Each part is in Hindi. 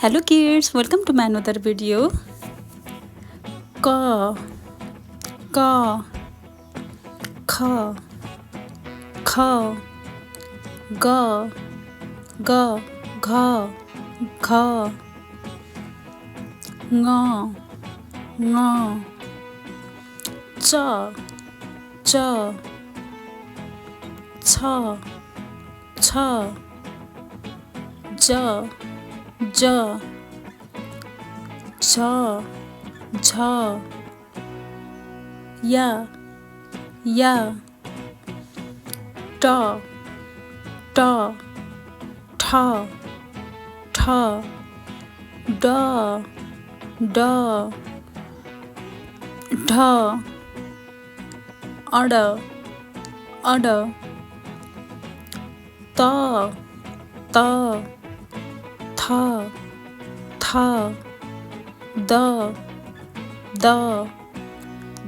Hello kids, welcome to my another video. Ka, ka, kha, kha, ga, ga, gha, gha, nga, nga, cha, cha, cha, cha, ja, ja, Jha Jha या टा टा ठा ठा डा डा ढा अड अड ता ता था था द द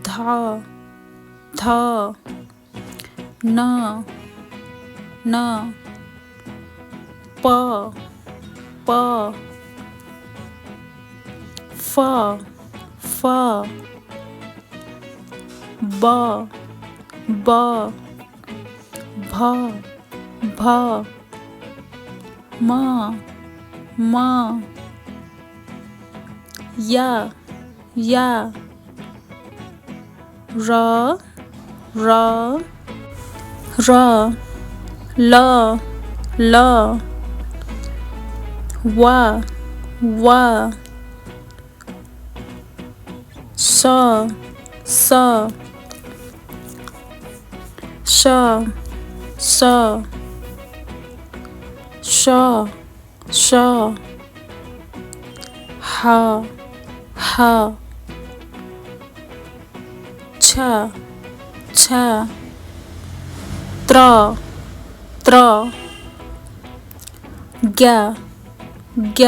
धा धा न न प प फ फ ब ब भ भ म म या र र र ल ल व व स स श स श श ह ह छ छ त्र त्र ज्ञ ज्ञ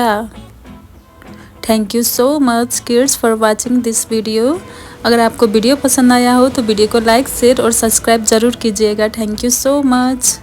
thank you so much kids for watching this video. अगर आपको वीडियो पसंद आया हो तो वीडियो को लाइक शेयर और सब्सक्राइब ज़रूर कीजिएगा। Thank you so much.